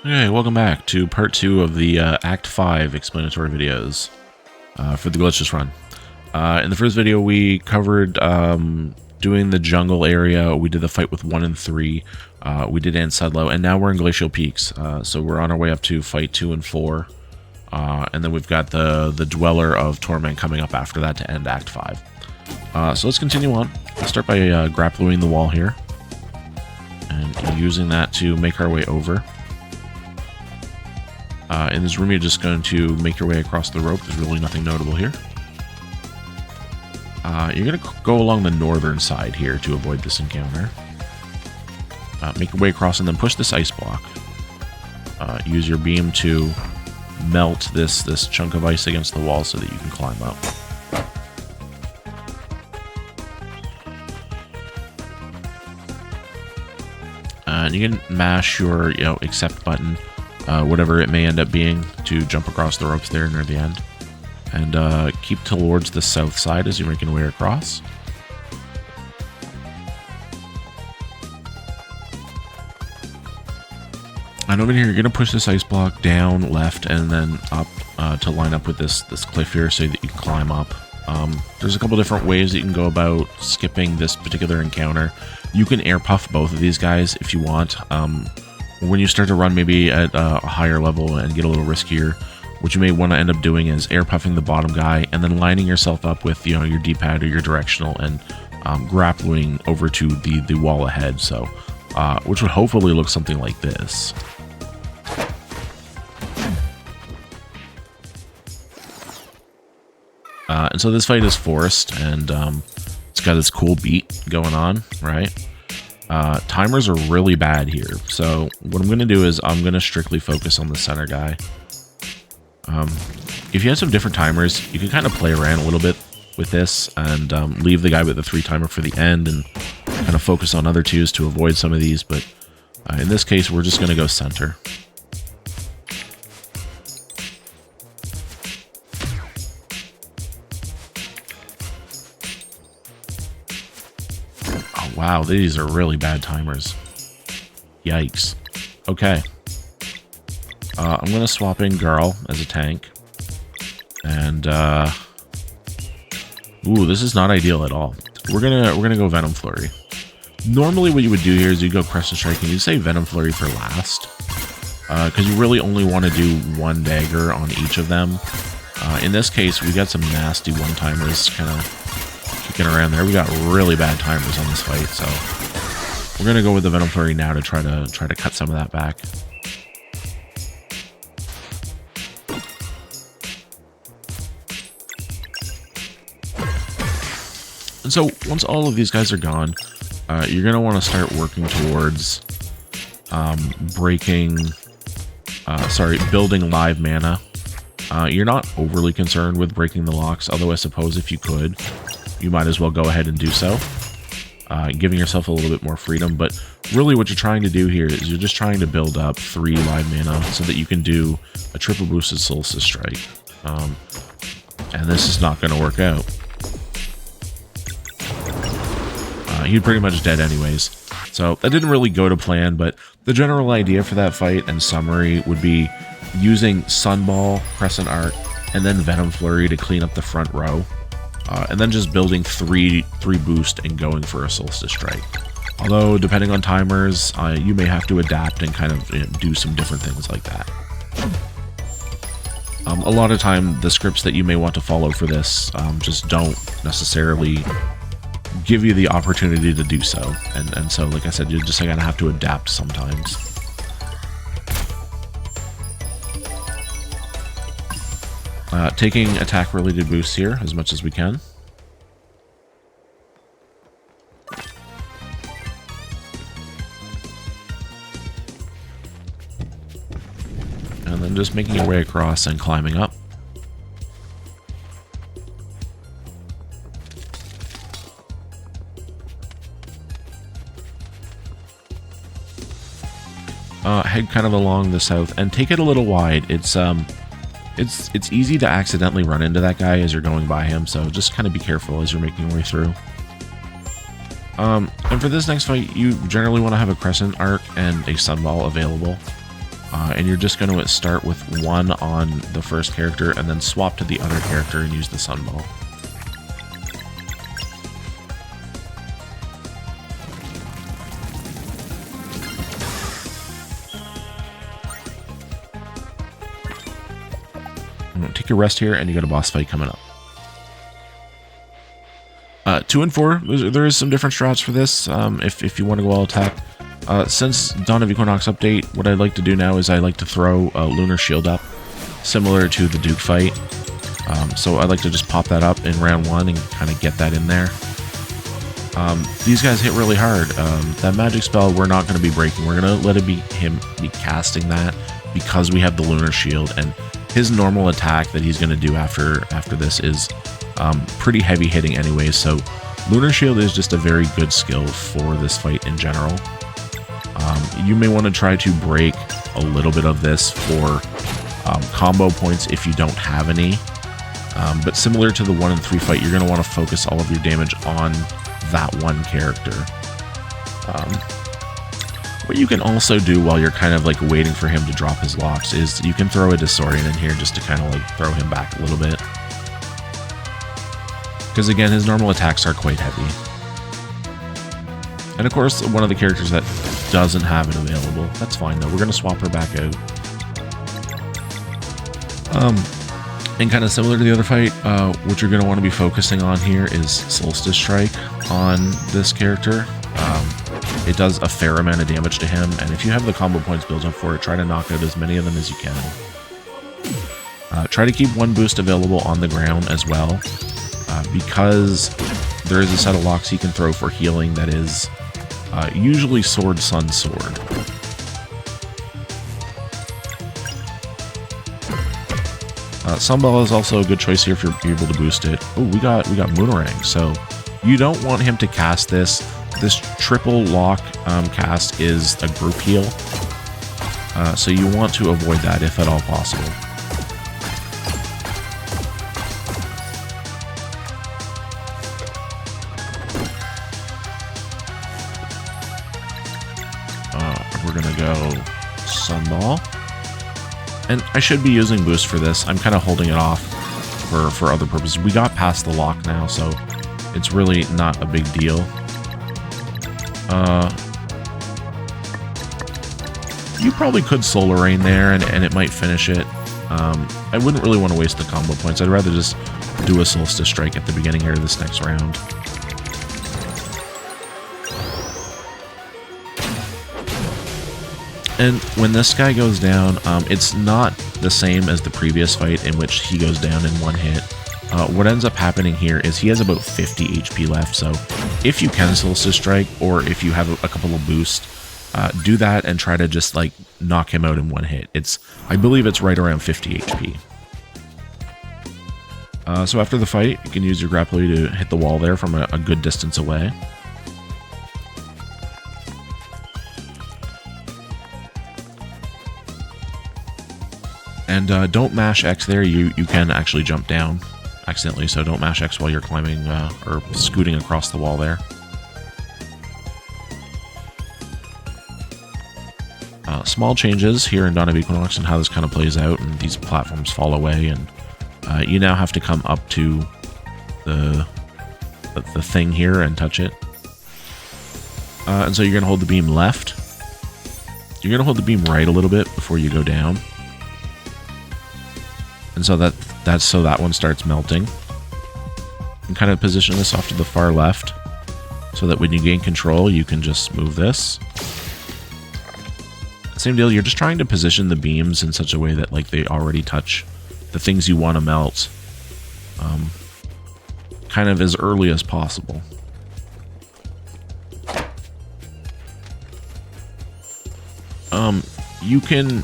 Okay, welcome back to part 2 of the Act 5 explanatory videos for the Glitchless run. In the first video, we covered doing the jungle area. We did the fight with 1 and 3. We did Aunt Sudlow, and now we're in Glacial Peaks. So we're on our way up to fight 2 and 4. And then we've got the Dweller of Torment coming up after that to end Act 5. So let's continue on. Let's start by grappling the wall here. And using that to make our way over. In this room, you're just going to make your way across the rope. There's really nothing notable here. You're going to go along the northern side here to avoid this encounter. Make your way across and then push this ice block. Use your beam to melt this chunk of ice against the wall so that you can climb up. And you can mash your accept button, whatever it may end up being, to jump across the ropes there near the end. And keep towards the south side as you're making your way across. And over here, you're going to push this ice block down, left, and then up to line up with this cliff here so that you can climb up. There's a couple different ways that you can go about skipping this particular encounter. You can air puff both of these guys if you want. When you start to run maybe at a higher level and get a little riskier, what you may want to end up doing is air puffing the bottom guy and then lining yourself up with your D-pad or your directional and grappling over to the wall ahead. So, which would hopefully look something like this. And so this fight is forced, and it's got this cool beat going on, right? Timers are really bad here, so what I'm going to do is I'm going to strictly focus on the center guy. If you have some different timers, you can kind of play around a little bit with this and leave the guy with the 3 timer for the end and kind of focus on other 2s to avoid some of these, but in this case, we're just going to go center. Wow, these are really bad timers. Yikes. Okay. I'm going to swap in Girl as a tank. And, ooh, this is not ideal at all. We're gonna go Venom Flurry. Normally what you would do here is you go Crescent Strike and you say Venom Flurry for last. Because you really only want to do 1 dagger on each of them. In this case, we got some nasty 1-timers kind of kicking around there. We got really bad timers on this fight, so we're gonna go with the Venom Flurry now to try to cut some of that back. And so once all of these guys are gone, you're gonna want to start working towards building live mana. You're not overly concerned with breaking the locks, although I suppose if you could, you might as well go ahead and do so, giving yourself a little bit more freedom. But really what you're trying to do here is you're just trying to build up 3 live mana so that you can do a triple boosted Solstice Strike. And this is not going to work out. He's pretty much dead anyways. So that didn't really go to plan, but the general idea for that fight and summary would be using Sunball, Crescent Arc, and then Venom Flurry to clean up the front row. And then just building 3 boost and going for a Solstice Strike. Although, depending on timers, you may have to adapt and kind of do some different things like that. A lot of time, the scripts that you may want to follow for this just don't necessarily give you the opportunity to do so. And so, like I said, you're just going to have to adapt sometimes. Taking attack-related boosts here as much as we can. And then just making your way across and climbing up. Head kind of along the south and take it a little wide. It's easy to accidentally run into that guy as you're going by him, so just kind of be careful as you're making your way through. And for this next fight, you generally want to have a Crescent Arc and a Sunball available. and you're just going to start with one on the first character and then swap to the other character and use the sunball. Take your rest here, and you got a boss fight coming up. 2 and 4, there is some different strats for this, if you want to go all attack. Since Dawn of Equinox update, what I like to do now is I like to throw a Lunar Shield up, similar to the Duke fight. So I like to just pop that up in round 1 and kind of get that in there. These guys hit really hard. That magic spell we're not going to be breaking. We're going to let him be casting that because we have the Lunar Shield, and his normal attack that he's going to do after this is pretty heavy hitting anyways, so Lunar Shield is just a very good skill for this fight in general. You may want to try to break a little bit of this for combo points if you don't have any, but similar to the 1 and 3 fight, you're going to want to focus all of your damage on that one character. What you can also do while you're kind of like waiting for him to drop his locks is you can throw a Disorian in here just to kind of like throw him back a little bit. Because again, his normal attacks are quite heavy. And of course, one of the characters that doesn't have it available. That's fine though, we're going to swap her back out. And kind of similar to the other fight, what you're going to want to be focusing on here is Solstice Strike on this character. It does a fair amount of damage to him, and if you have the combo points built up for it, try to knock out as many of them as you can. Try to keep one boost available on the ground as well, because there is a set of locks he can throw for healing that is usually Sword, Sun, Sword. Sunball is also a good choice here if you're able to boost it. Oh, we got Moonerang, so you don't want him to cast this. This triple lock cast is a group heal, so you want to avoid that if at all possible. We're gonna go Sunball, and I should be using boost for this. I'm kind of holding it off for other purposes. We got past the lock now, so it's really not a big deal. You probably could Solar Rain there, and it might finish it. I wouldn't really want to waste the combo points. I'd rather just do a Solstice Strike at the beginning here of this next round. And when this guy goes down, it's not the same as the previous fight in which he goes down in one hit. What ends up happening here is he has about 50 HP left, so if you can Solstice Strike, or if you have a couple of boosts, do that and try to just like knock him out in one hit. I believe it's right around 50 HP. So after the fight, you can use your Grappler to hit the wall there from a good distance away. And don't mash X there, you can actually jump down accidentally, so don't mash X while you're climbing or scooting across the wall there. Small changes here in Dawn of Equinox and how this kind of plays out, and these platforms fall away, and you now have to come up to the thing here and touch it. And so you're going to hold the beam left. You're going to hold the beam right a little bit before you go down. And so that's so that one starts melting. And kind of position this off to the far left so that when you gain control, you can just move this. Same deal, you're just trying to position the beams in such a way that like they already touch the things you want to melt kind of as early as possible. You can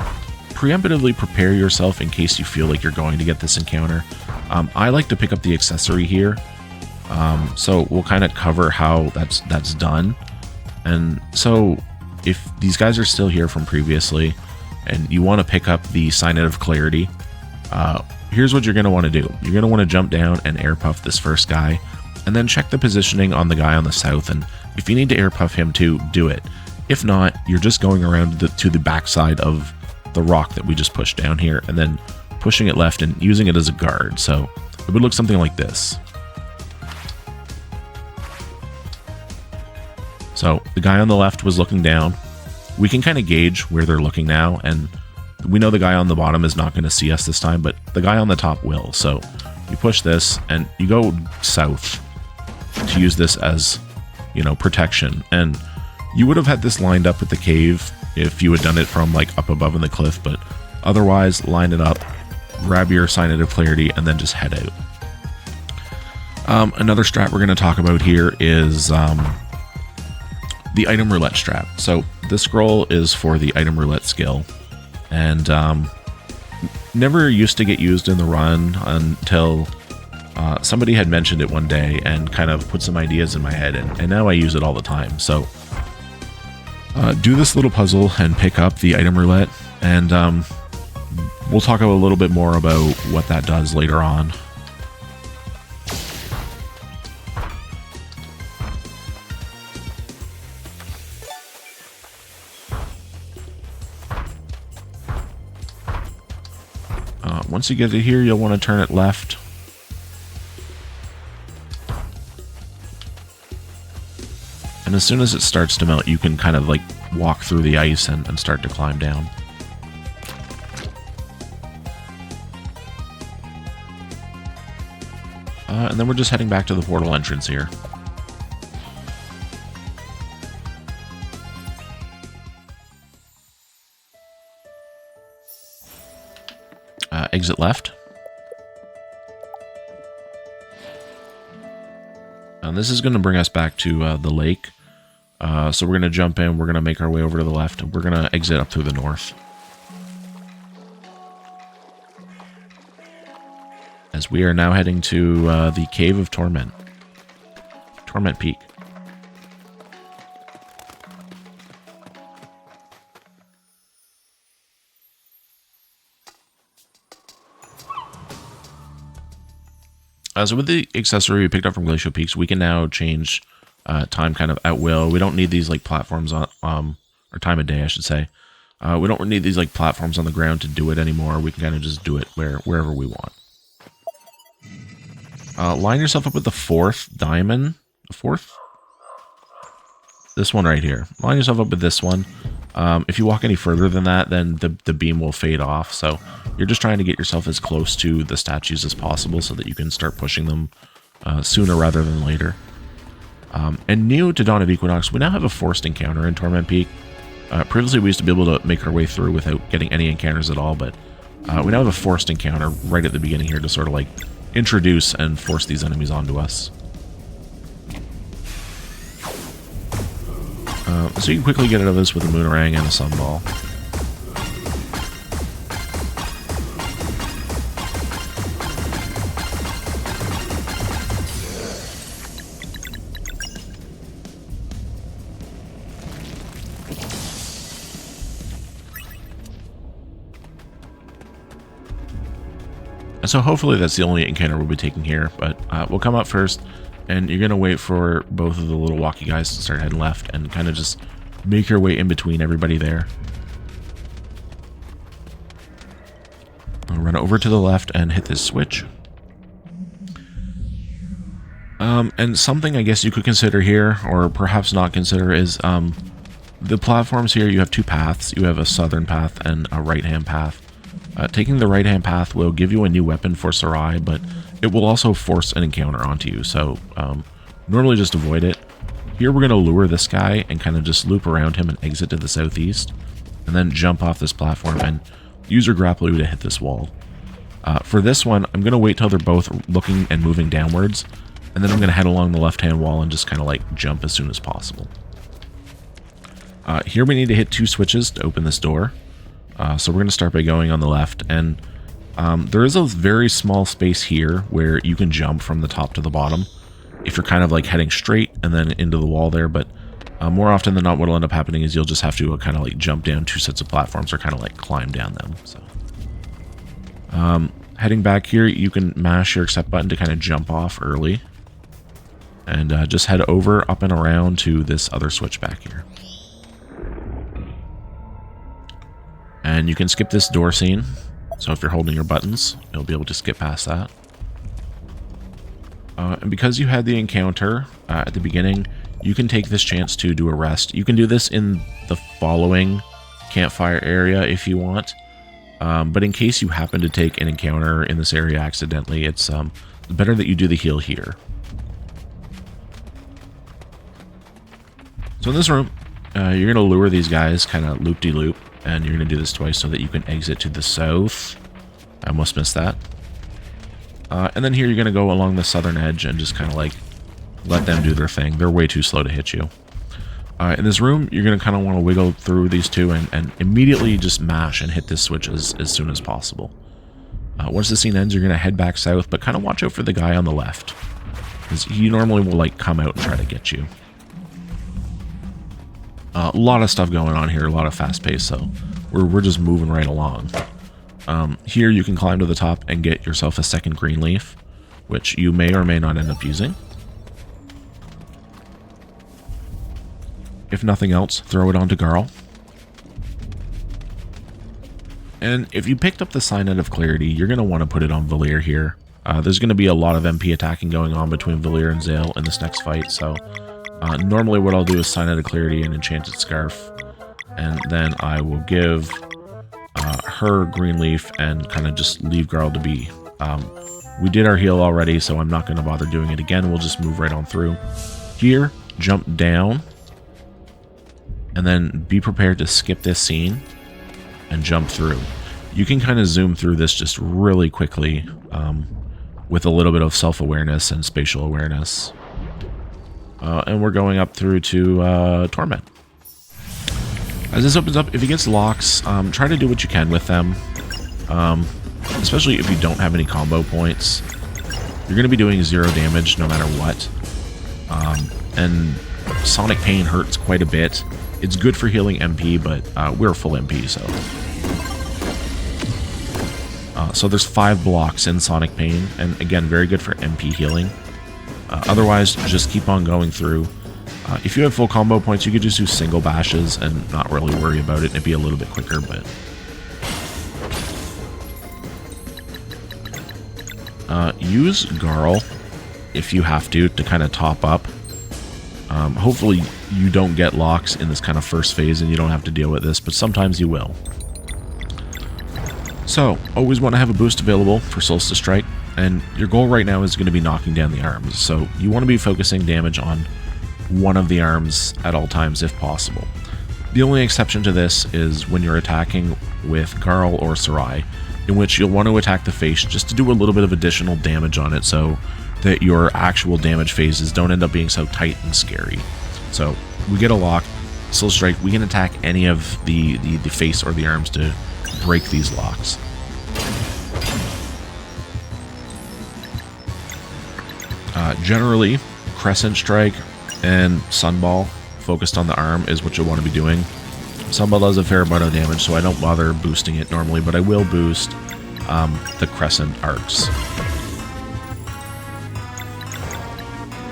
preemptively prepare yourself in case you feel like you're going to get this encounter. I like to pick up the accessory here, so we'll kind of cover how that's done. And so if these guys are still here from previously and you want to pick up the Signet of Clarity, here's what you're going to want to do. You're going to want to jump down and air puff this first guy, and then check the positioning on the guy on the south, and if you need to air puff him too, do it. If not, you're just going around to the backside of the rock that we just pushed down here, and then pushing it left and using it as a guard. So it would look something like this. So the guy on the left was looking down. We can kind of gauge where they're looking now, and we know the guy on the bottom is not going to see us this time, but the guy on the top will. So you push this and you go south to use this as, you know, protection. And you would have had this lined up with the cave if you had done it from like up above in the cliff, but otherwise line it up, grab your Sign of Clarity, and then just head out. Another strat we're going to talk about here is the item roulette strat. So this scroll is for the item roulette skill, and never used to get used in the run until somebody had mentioned it one day and kind of put some ideas in my head, and now I use it all the time. So do this little puzzle and pick up the item roulette, and we'll talk a little bit more about what that does later on. Once you get it here, you'll want to turn it left. And as soon as it starts to melt, you can kind of like walk through the ice and start to climb down. And then we're just heading back to the portal entrance here. Exit left. And this is going to bring us back to the lake. So we're going to jump in, we're going to make our way over to the left, and we're going to exit up through the north. As we are now heading to the Cave of Torment. Torment Peak. So with the accessory we picked up from Glacial Peaks, we can now change time kind of at will. We don't need these like platforms on, or time of day, I should say. We don't need these like platforms on the ground to do it anymore. We can kind of just do it wherever we want. Line yourself up with the fourth diamond. The fourth? This one right here. Line yourself up with this one. If you walk any further than that, then the beam will fade off. So you're just trying to get yourself as close to the statues as possible so that you can start pushing them sooner rather than later. And new to Dawn of Equinox, we now have a forced encounter in Torment Peak. Previously, we used to be able to make our way through without getting any encounters at all, but we now have a forced encounter right at the beginning here to sort of like introduce and force these enemies onto us. So you can quickly get out of this with a Moonerang and a Sunball. And so hopefully that's the only encounter we'll be taking here, but we'll come up first, and you're going to wait for both of the little walkie guys to start heading left and kind of just make your way in between everybody there. I'll run over to the left and hit this switch. And something I guess you could consider here, or perhaps not consider, is the platforms here. You have two paths. You have a southern path and a right-hand path. Taking the right-hand path will give you a new weapon for Sarai, but it will also force an encounter onto you, so normally just avoid it. Here we're going to lure this guy and kind of just loop around him and exit to the southeast, and then jump off this platform and use your grapple to hit this wall. For this one, I'm going to wait till they're both looking and moving downwards, and then I'm going to head along the left-hand wall and just kind of like jump as soon as possible. Here we need to hit two switches to open this door. So we're going to start by going on the left, and there is a very small space here where you can jump from the top to the bottom if you're kind of like heading straight and then into the wall there, but more often than not what will end up happening is you'll just have to kind of like jump down two sets of platforms or kind of like climb down them. So heading back here, you can mash your accept button to kind of jump off early, and just head over, up and around to this other switch back here. And you can skip this door scene. So if you're holding your buttons, you'll be able to skip past that. And because you had the encounter at the beginning, you can take this chance to do a rest. You can do this in the following campfire area if you want. But in case you happen to take an encounter in this area accidentally, it's better that you do the heal here. So in this room, you're going to lure these guys kind of loop-de-loop, and you're going to do this twice so that you can exit to the south. I almost missed that. And then here you're going to go along the southern edge and just kind of like let them do their thing. They're way too slow to hit you. In this room, you're going to kind of want to wiggle through these two and immediately just mash and hit this switch as soon as possible. Once the scene ends, you're going to head back south, but kind of watch out for the guy on the left, because he normally will like come out and try to get you. A lot of stuff going on here, a lot of fast pace, so we're just moving right along. Here you can climb to the top and get yourself a second green leaf, which you may or may not end up using. If nothing else, throw it onto Garl. And if you picked up the Signet of Clarity, you're going to want to put it on Valir here. There's going to be a lot of MP attacking going on between Valir and Zale in this next fight, so normally what I'll do is Signet of Clarity and Enchanted Scarf, and then I will give her green leaf and kind of just leave Garl to be. We did our heal already, so I'm not going to bother doing it again. We'll just move right on through. Here, jump down, and then be prepared to skip this scene and jump through. You can kind of zoom through this just really quickly with a little bit of self-awareness and spatial awareness. And we're going up through to Torment. As this opens up, if he gets locks, try to do what you can with them. Especially if you don't have any combo points. You're going to be doing 0 damage no matter what. And Sonic Pain hurts quite a bit. It's good for healing MP, but we're full MP, so... So there's 5 blocks in Sonic Pain, and again, very good for MP healing. Otherwise, just keep on going through. If you have full combo points, you could just do single bashes and not really worry about it, and it'd be a little bit quicker, but... use Garl, if you have to kind of top up. Hopefully you don't get locks in this kind of first phase and you don't have to deal with this, but sometimes you will. So, always want to have a boost available for Solstice Strike, and your goal right now is going to be knocking down the arms, so you want to be focusing damage on one of the arms at all times if possible. The only exception to this is when you're attacking with Garl or Sarai, in which you'll want to attack the face just to do a little bit of additional damage on it so that your actual damage phases don't end up being so tight and scary. So, we get a lock, Soul Strike, we can attack any of the face or the arms to break these locks. Generally, Crescent Strike and Sunball focused on the arm is what you'll want to be doing. Sunball does a fair amount of damage, so I don't bother boosting it normally, but I will boost the Crescent arcs.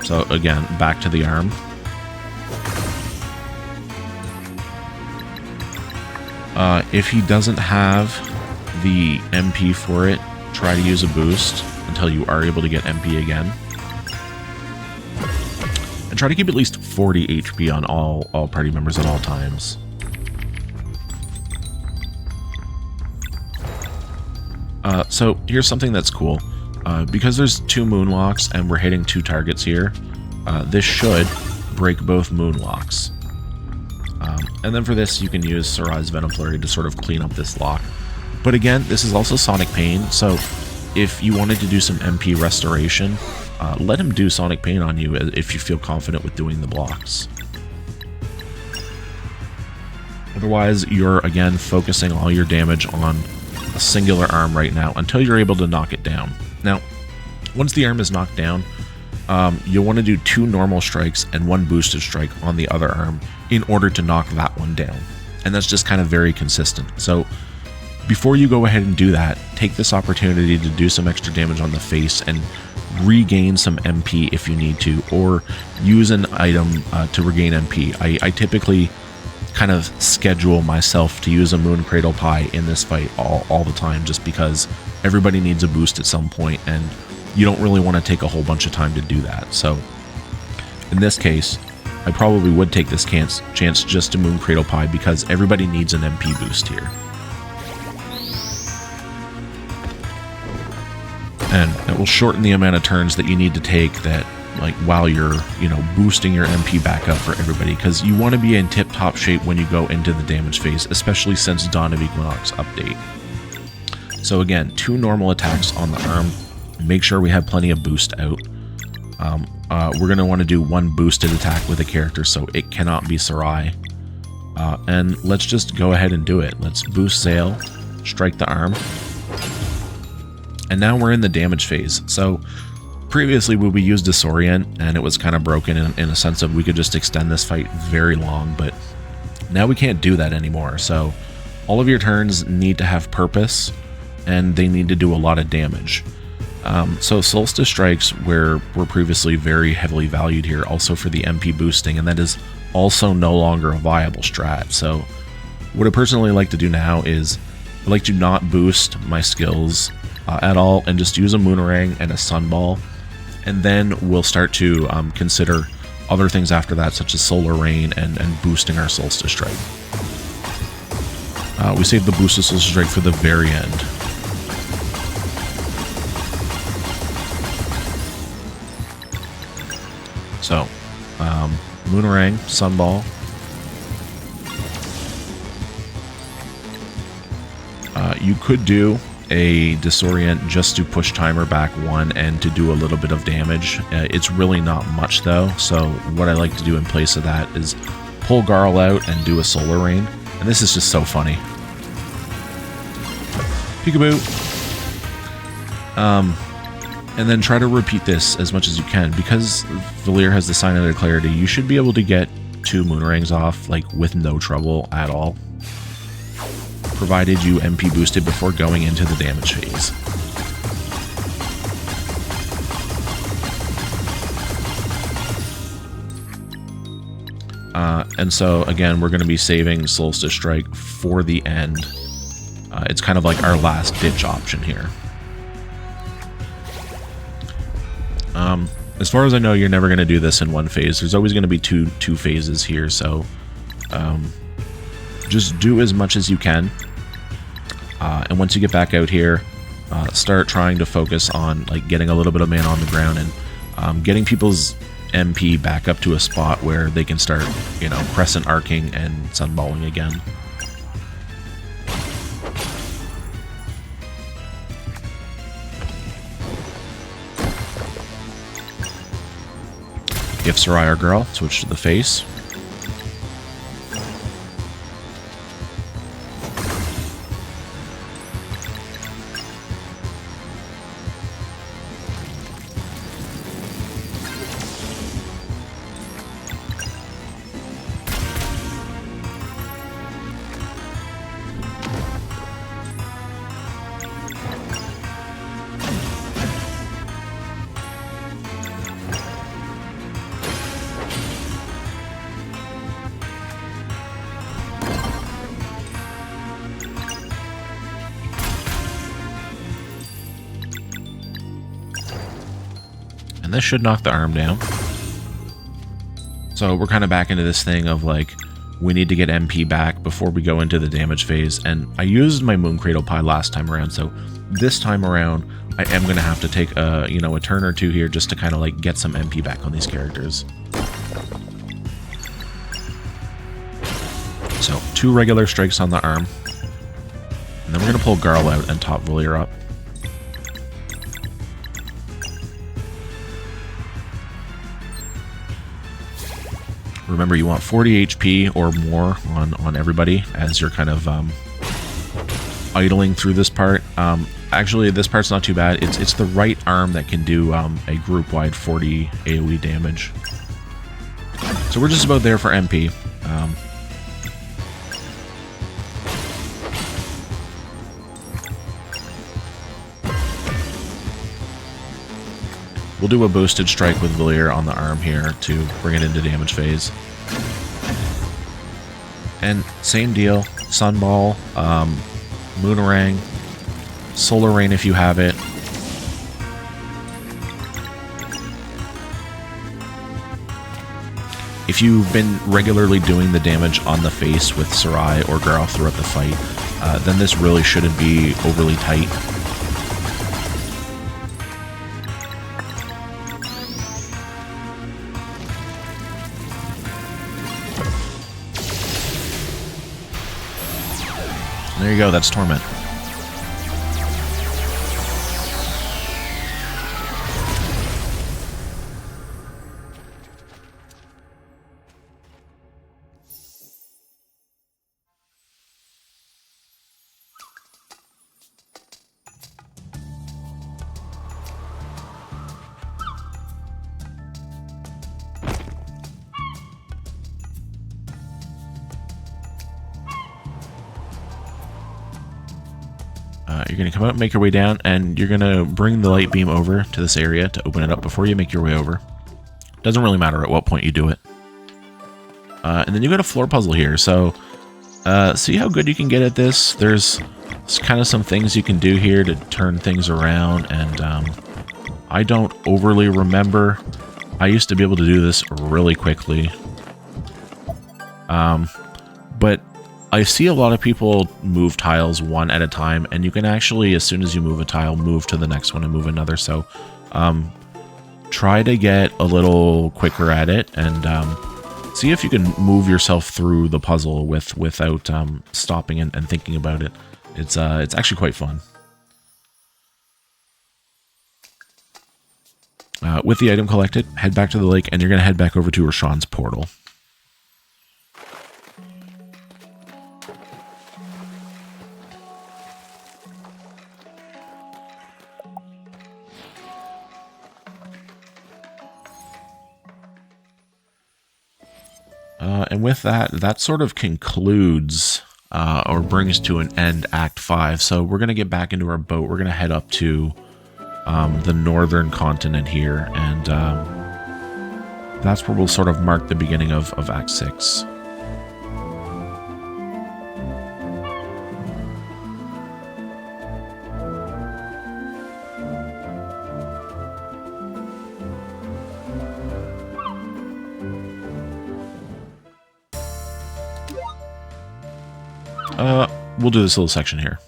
So again, back to the arm. If he doesn't have the MP for it, try to use a boost until you are able to get MP again. And try to keep at least 40 HP on all party members at all times. So here's something that's cool. Because there's 2 moonlocks and we're hitting 2 targets here, this should break both moonlocks. And then for this, you can use Sarai's Venom Flurry to sort of clean up this lock. But again, this is also Sonic Pain, so if you wanted to do some MP restoration, let him do Sonic Pain on you if you feel confident with doing the blocks. Otherwise, you're again focusing all your damage on a singular arm right now until you're able to knock it down. Now, once the arm is knocked down, you'll want to do 2 normal strikes and 1 boosted strike on the other arm in order to knock that one down. And that's just kind of very consistent. So before you go ahead and do that, take this opportunity to do some extra damage on the face and regain some MP if you need to, or use an item to regain MP. I typically kind of schedule myself to use a Moon Cradle Pie in this fight all the time, just because everybody needs a boost at some point, and you don't really want to take a whole bunch of time to do that. So in this case, I probably would take this chance just to Moon Cradle Pie, because everybody needs an MP boost here. And it will shorten the amount of turns that you need to take that, like, while you're, you know, boosting your MP back up for everybody, because you want to be in tip-top shape when you go into the damage phase, especially since Dawn of Equinox update. So again, 2 normal attacks on the arm. Make sure we have plenty of boost out. We're going to want to do 1 boosted attack with a character, so it cannot be Sarai. And let's just go ahead and do it. Let's boost Sail, strike the arm. And now we're in the damage phase. So previously we used Disorient, and it was kind of broken in a sense of we could just extend this fight very long, but now we can't do that anymore. So all of your turns need to have purpose, and they need to do a lot of damage. So Solstice Strikes were previously very heavily valued here, also for the MP boosting, and that is also no longer a viable strat. So what I personally like to do now is I like to not boost my skills at all, and just use a Moonerang and a Sunball, and then we'll start to consider other things after that, such as Solar Rain and boosting our Solstice Strike. We save the boosted Solstice Strike for the very end. So, Moonerang, Sunball. You could do a Disorient just to push timer back 1 and to do a little bit of damage. It's really not much though, so what I like to do in place of that is pull Garl out and do a Solar Rain, and this is just so funny. Peekaboo! And then try to repeat this as much as you can. Because Valir has the Sign of the Clarity, you should be able to get 2 Moonerangs off, like, with no trouble at all, provided you MP boosted before going into the damage phase. And so, again, we're going to be saving Solstice Strike for the end. It's kind of like our last ditch option here. As far as I know, you're never going to do this in 1 phase. There's always going to be two phases here, so just do as much as you can. And once you get back out here, start trying to focus on, like, getting a little bit of mana on the ground and getting people's MP back up to a spot where they can start, you know, Crescent Arcing and Sunballing again. If Sarai or Girl, switch to the face. And this should knock the arm down. So we're kind of back into this thing of, like, we need to get MP back before we go into the damage phase. And I used my Moon Cradle Pie last time around, so this time around I am going to have to take a, you know, a turn or two here just to kind of, like, get some MP back on these characters. So 2 regular strikes on the arm. And then we're going to pull Garl out and top Valir up. Remember, you want 40 HP or more on everybody as you're kind of idling through this part. Actually, this part's not too bad. It's the right arm that can do a group-wide 40 AoE damage. So we're just about there for MP. We'll do a boosted strike with Valir on the arm here to bring it into damage phase. And same deal, Sunball, Moonerang, Solar Rain if you have it. If you've been regularly doing the damage on the face with Sarai or Garl throughout the fight, then this really shouldn't be overly tight. There you go, that's Torment. You're going to come out, make your way down, and you're going to bring the light beam over to this area to open it up before you make your way over. Doesn't really matter at what point you do it. And then you got a floor puzzle here, so see how good you can get at this? There's kind of some things you can do here to turn things around, and I don't overly remember. I used to be able to do this really quickly. But I see a lot of people move tiles one at a time, and you can actually, as soon as you move a tile, move to the next one and move another. So try to get a little quicker at it, and see if you can move yourself through the puzzle without stopping and thinking about it. It's actually quite fun. With the item collected, head back to the lake, and you're going to head back over to Rashawn's portal. And with that, that sort of concludes or brings to an end Act 5. So we're going to get back into our boat. We're going to head up to the northern continent here, and that's where we'll sort of mark the beginning of Act 6. We'll do this little section here.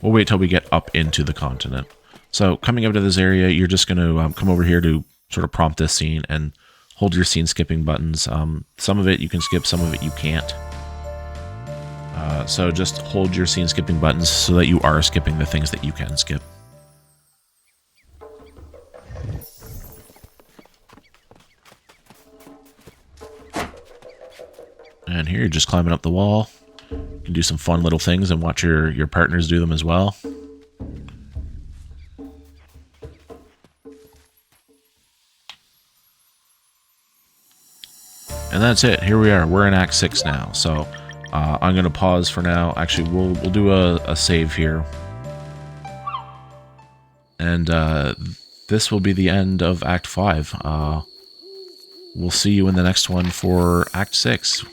We'll wait till we get up into the continent. So coming up to this area, you're just going to come over here to sort of prompt this scene and hold your scene skipping buttons. Some of it you can skip, some of it you can't. So just hold your scene skipping buttons so that you are skipping the things that you can skip. And here you're just climbing up the wall. You can do some fun little things and watch your partners do them as well. And that's it. Here we are. We're in Act 6 now. So I'm going to pause for now. Actually, we'll do a save here. And this will be the end of Act 5. We'll see you in the next one for Act 6.